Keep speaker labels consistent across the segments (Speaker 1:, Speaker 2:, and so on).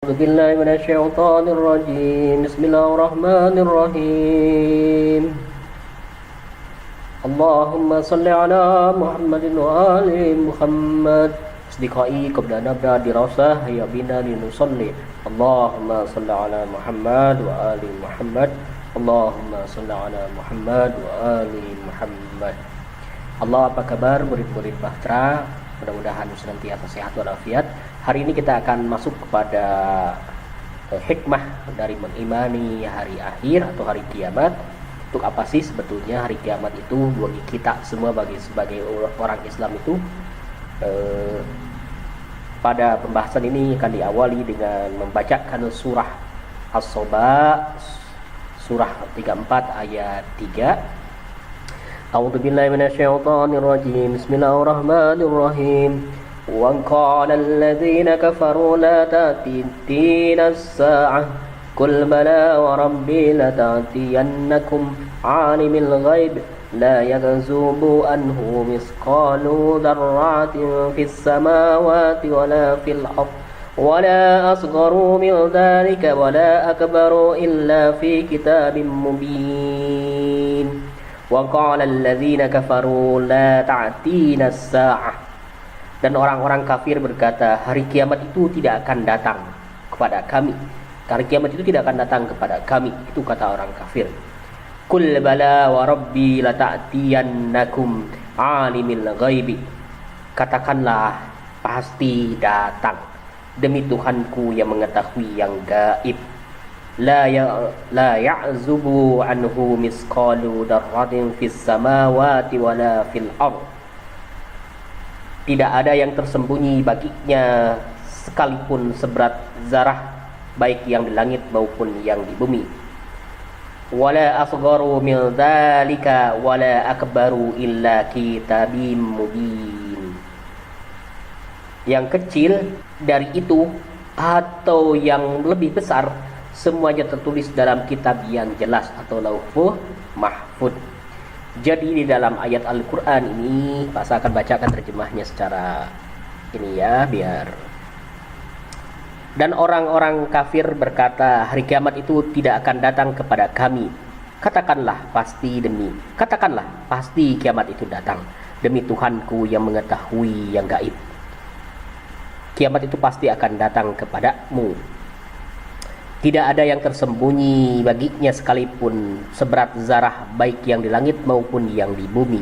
Speaker 1: أعوذ بالله من الشيطان الرجيم بسم الله الرحمن الرحيم اللهم صل على محمد وآل محمد أصدقائي قبل أن نبدأ دراسة هيا بنا لنصلي اللهم صل على محمد وآل محمد اللهم صل على محمد وآل محمد. Allah, apa kabar murid-murid Bahtera? Mudah-mudahan senantiasa sehat walafiat. Hari ini kita akan masuk kepada hikmah dari mengimani hari akhir atau hari kiamat. Untuk apa sih sebetulnya hari kiamat itu bagi kita semua, sebagai orang Islam itu? Pada pembahasan ini akan diawali dengan membacakan surah As-Saba, surah 34 ayat 3. أعوذ بالله من الشيطان الرجيم بسم الله الرحمن الرحيم وقال الذين كفروا لا تأتينا الساعة قل بلى وربي لتأتينكم عالم الغيب لا يكذب عنه مثقال ذرة في السماوات ولا في الأرض ولا أصغر من ذلك ولا أكبر إلا في كتاب مبين وَقَالَ الَّذِينَ كَفَرُوا لَا تَأْتِينَا السَّاعَةُ. Dan orang-orang kafir berkata, hari kiamat itu tidak akan datang kepada kami. Hari kiamat itu tidak akan datang kepada kami. Itu kata orang kafir. Qul bala wa rabbi lata'tiyannakum alimil ghaibi. Katakanlah, pasti datang demi Tuhanku yang mengetahui yang gaib. La ya'zubu anhu misqalu dzarratin fis samawati wala fil ardh. Tidak ada yang tersembunyi baginya sekalipun seberat zarah, baik yang di langit maupun yang di bumi. Wala asgharu min dzalika wala akbaru illa kitabim mubin. Yang kecil dari itu atau yang lebih besar, semuanya tertulis dalam kitab yang jelas atau lauhul mahfud. Jadi di dalam ayat Al-Quran ini, Pak saya akan bacakan terjemahnya secara ini ya, biar. Dan orang-orang kafir berkata, hari kiamat itu tidak akan datang kepada kami. Katakanlah pasti kiamat itu datang demi Tuhanku yang mengetahui yang gaib. Kiamat itu pasti akan datang kepadamu. Tidak ada yang tersembunyi baginya sekalipun seberat zarah, baik yang di langit maupun yang di bumi.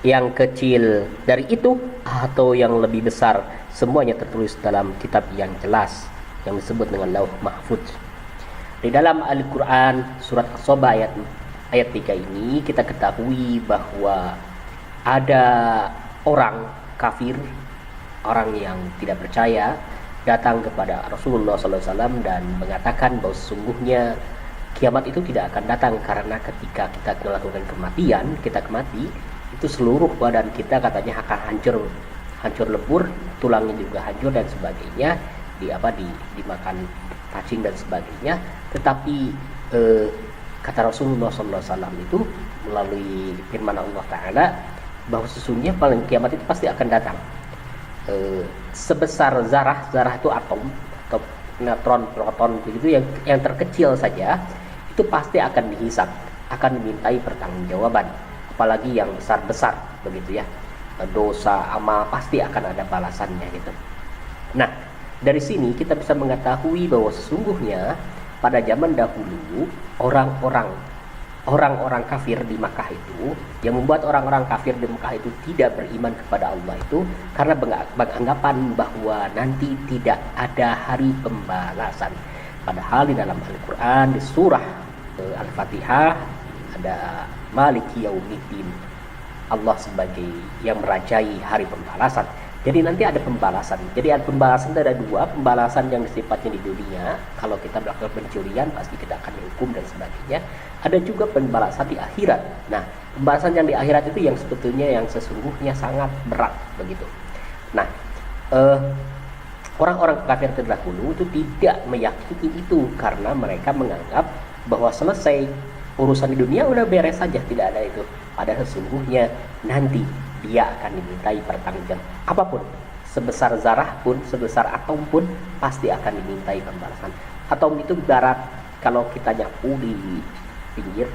Speaker 1: Yang kecil dari itu atau yang lebih besar, semuanya tertulis dalam kitab yang jelas yang disebut dengan Lauh Mahfuz. Di dalam Al-Quran surat As-Saba ayat 3 ini kita ketahui bahwa ada orang kafir, orang yang tidak percaya, datang kepada Rasulullah SAW dan mengatakan bahwa sesungguhnya kiamat itu tidak akan datang karena ketika kita melakukan kematian, kita mati, itu seluruh badan kita katanya akan hancur lebur, tulangnya juga hancur dan sebagainya, dimakan cacing dan sebagainya. Tetapi kata Rasulullah SAW itu melalui firman Allah Ta'ala bahwa sesungguhnya paling kiamat itu pasti akan datang. Sebesar zarah itu atom atau neutron, proton begitu, yang terkecil saja itu pasti akan dihisab, akan dimintai pertanggungjawaban, apalagi yang besar begitu ya, dosa amal pasti akan ada balasannya gitu. Nah, dari sini kita bisa mengetahui bahwa sesungguhnya pada zaman dahulu orang-orang kafir di Makkah itu, yang membuat orang-orang kafir di Makkah itu tidak beriman kepada Allah itu karena beranggapan bahwa nanti tidak ada hari pembalasan. Padahal di dalam Al-Quran di surah Al-Fatihah ada Maliki Yaumiddin, Allah sebagai yang merajai hari pembalasan. Jadi nanti ada pembalasan. Jadi ada pembalasan, ada dua, pembalasan yang sifatnya di dunia, kalau kita melakukan pencurian pasti kita akan dihukum dan sebagainya. Ada juga pembalasan di akhirat. Nah, pembalasan yang di akhirat itu yang sebetulnya yang sesungguhnya sangat berat begitu. Nah, orang-orang kafir terdahulu itu tidak meyakini itu karena mereka menganggap bahwa selesai urusan di dunia udah beres saja, tidak ada itu. Padahal sesungguhnya nanti dia akan dimintai pertanggungjawaban apapun, sebesar zarah pun, sebesar atom pun pasti akan dimintai pembalasan. Atom itu ibarat kalau kita nyapu di pinggir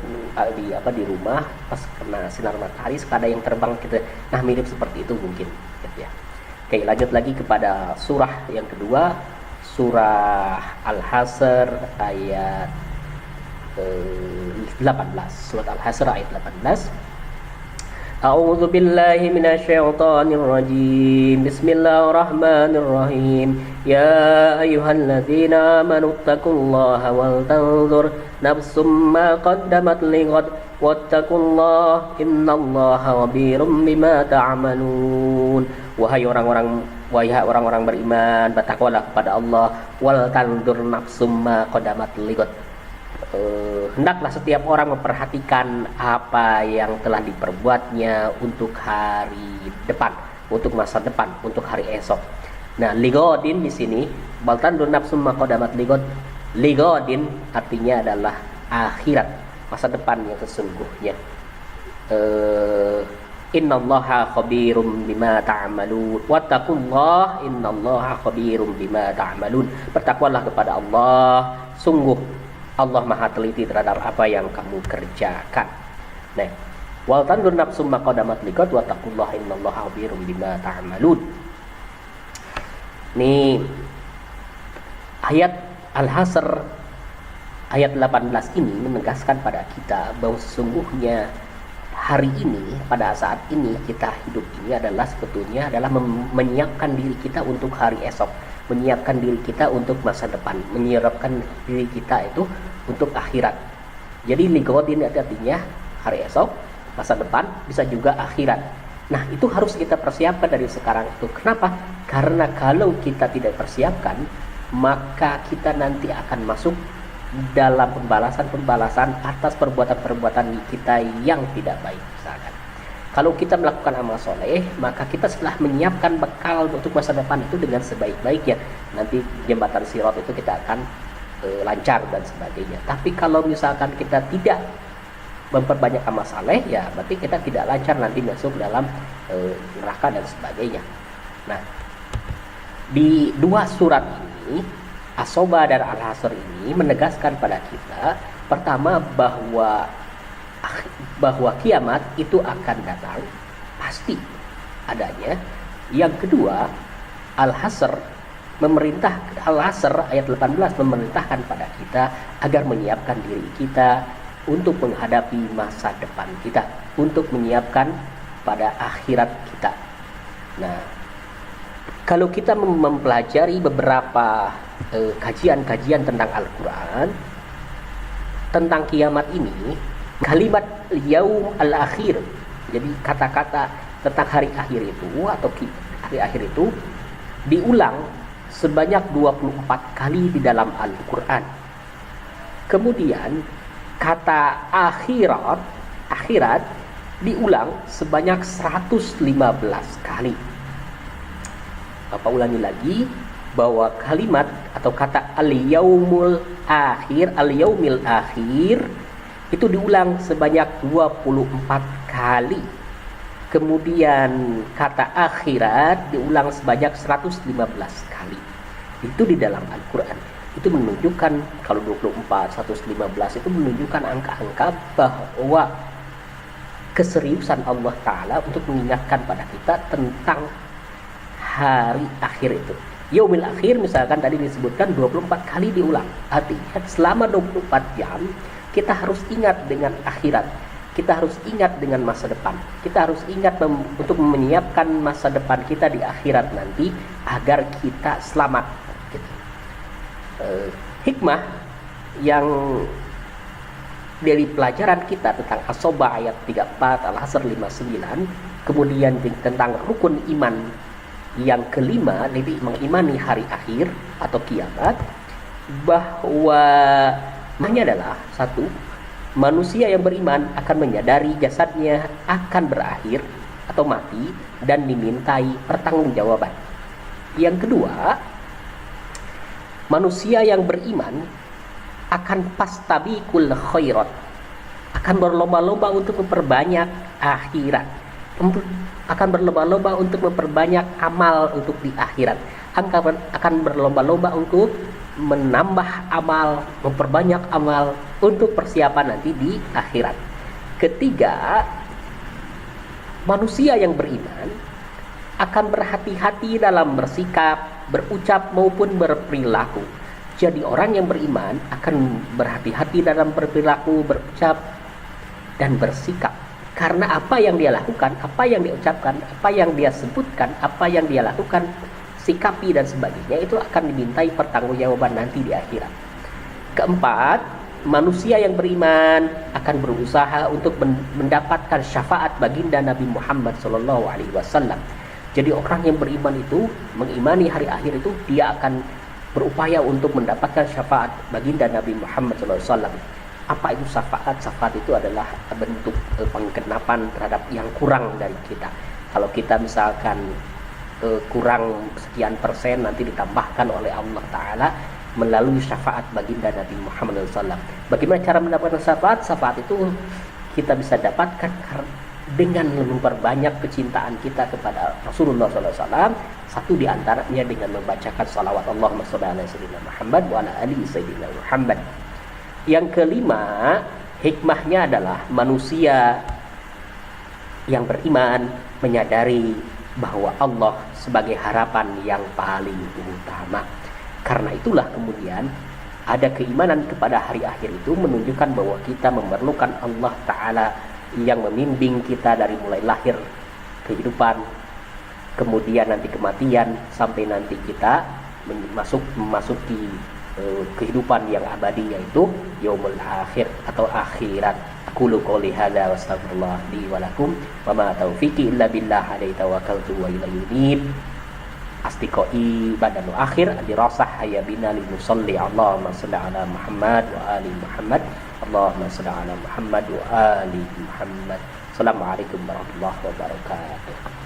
Speaker 1: di rumah pas kena sinar matahari suka ada yang terbang gitu. Nah, mirip seperti itu mungkin gitu ya. Oke, lanjut lagi kepada surah yang kedua, surah Al-Hasr ayat 18. Surat Al-Hasr ayat 18. A'udzu billahi minasyaitonir rajim. Bismillahirrahmanirrahim. Ya ayyuhalladzina amanu taqullaha wal tanzur nafsum ma qaddamat lighad wattaqullaha innallaha khabirum bima ta'malun. Wahai orang-orang beriman, bertakwalah kepada Allah, wal tanzur nafsum ma qaddamat lighad. Hendaklah setiap orang memperhatikan apa yang telah diperbuatnya untuk hari depan, untuk masa depan, untuk hari esok. Nah, ligodin di sini, baltan nafsum maqadamat ligod. Ligodin artinya adalah akhirat, masa depan yang sesungguhnya. Innallaha khabirum bima ta'malun. Wattaqullah innallaha khabirum bima ta'malun. Bertakwalah kepada Allah, sungguh Allah Maha teliti terhadap apa yang kamu kerjakan. Nah, wal tandur nafsum ma qadamat liqad wa taqullaha innallaha khabirum bima ta'malun. Nih ayat Al-Hasr ayat 18 ini menegaskan pada kita bahwa sesungguhnya hari ini, pada saat ini kita hidup ini adalah sebetulnya adalah menyiapkan diri kita untuk hari esok, menyiapkan diri kita untuk masa depan, menyiapkan diri kita itu untuk akhirat. Jadi ligodin artinya hari esok, masa depan, bisa juga akhirat. Nah, itu harus kita persiapkan dari sekarang itu. Kenapa? Karena kalau kita tidak persiapkan, maka kita nanti akan masuk dalam pembalasan atas perbuatan-perbuatan kita yang tidak baik. Misalkan kalau kita melakukan amal soleh, maka kita setelah menyiapkan bekal untuk masa depan itu dengan sebaik-baiknya, nanti jembatan sirat itu kita akan lancar dan sebagainya. Tapi kalau misalkan kita tidak memperbanyak amal soleh, ya berarti kita tidak lancar nanti masuk dalam neraka dan sebagainya. Nah, di dua surat ini, As-Soba dan Al-Hasr ini menegaskan pada kita, pertama bahwa kiamat itu akan datang, pasti adanya. Yang kedua, Al-Hasr ayat 18 memerintahkan pada kita agar menyiapkan diri kita untuk menghadapi masa depan kita, untuk menyiapkan pada akhirat kita. Nah, kalau kita mempelajari beberapa kajian-kajian tentang Al-Quran tentang kiamat ini, kalimat yaum al-akhir, jadi kata-kata tentang hari akhir itu atau hari akhir itu diulang sebanyak 24 kali di dalam Al-Quran. Kemudian kata akhirat diulang sebanyak 115 kali. Bapak ulangi lagi bahwa kalimat atau kata al-yaumil akhir itu diulang sebanyak 24 kali. Kemudian kata akhirat diulang sebanyak 115 kali. Itu di dalam Al-Quran. Itu menunjukkan, kalau 24, 115 itu menunjukkan angka-angka bahwa keseriusan Allah Ta'ala untuk mengingatkan pada kita tentang hari akhir itu. Yaumil akhir misalkan tadi disebutkan 24 kali diulang. Artinya selama 24 jam kita harus ingat dengan akhirat. Kita harus ingat dengan masa depan. Kita harus ingat untuk menyiapkan masa depan kita di akhirat nanti agar kita selamat. Gitu. Hikmah yang dari pelajaran kita tentang As-Soba ayat 34, Al-Hasr 59, kemudian tentang rukun iman yang kelima, jadi mengimani hari akhir atau kiamat, bahwa maknanya adalah satu, manusia yang beriman akan menyadari jasadnya akan berakhir atau mati dan dimintai pertanggungjawaban. Yang kedua, manusia yang beriman akan pastabiqul khairat, akan berlomba-lomba untuk memperbanyak akhirat. akan berlomba-lomba untuk memperbanyak amal untuk di akhirat, akan berlomba-lomba untuk menambah amal, memperbanyak amal untuk persiapan nanti di akhirat. Ketiga, manusia yang beriman akan berhati-hati dalam bersikap, berucap maupun berperilaku. Jadi orang yang beriman akan berhati-hati dalam berperilaku, berucap dan bersikap. Karena apa yang dia lakukan, apa yang dia ucapkan, apa yang dia sebutkan, apa yang dia lakukan, sikapi dan sebagainya itu akan dimintai pertanggungjawaban nanti di akhirat. Keempat, manusia yang beriman akan berusaha untuk mendapatkan syafaat baginda Nabi Muhammad SAW. Jadi orang yang beriman itu, mengimani hari akhir itu, dia akan berupaya untuk mendapatkan syafaat baginda Nabi Muhammad SAW. Apa itu syafaat? Syafaat itu adalah bentuk penggenapan terhadap yang kurang dari kita. Kalau kita misalkan kurang sekian persen, nanti ditambahkan oleh Allah Ta'ala melalui syafaat baginda Nabi Muhammad SAW. Bagaimana cara mendapatkan syafaat? Syafaat itu kita bisa dapatkan dengan memperbanyak kecintaan kita kepada Rasulullah SAW. Satu di antaranya dengan membacakan salawat Allahumma shalli ala sayyidina Muhammad wa ala ali sayyidina Muhammad. Yang kelima, hikmahnya adalah manusia yang beriman menyadari bahwa Allah sebagai harapan yang paling utama. Karena itulah kemudian ada keimanan kepada hari akhir itu menunjukkan bahwa kita memerlukan Allah Ta'ala yang membimbing kita dari mulai lahir, kehidupan, kemudian nanti kematian, sampai nanti kita memasuki kehidupan yang abadi, yaitu yaumul akhir atau akhirat. Aqulu qouli hadza wa astaghfirullah li wa lakum wa ma taufiqi illa billah alaihi tawakkaltu wa ilayhi unib. Astiqoi badanu akhir dirasah hayya bina lil musalli Allahumma shalli ala Muhammad wa ali Muhammad. Allahumma shalli ala Muhammad wa ali Muhammad. Assalamualaikum warahmatullahi wabarakatuh.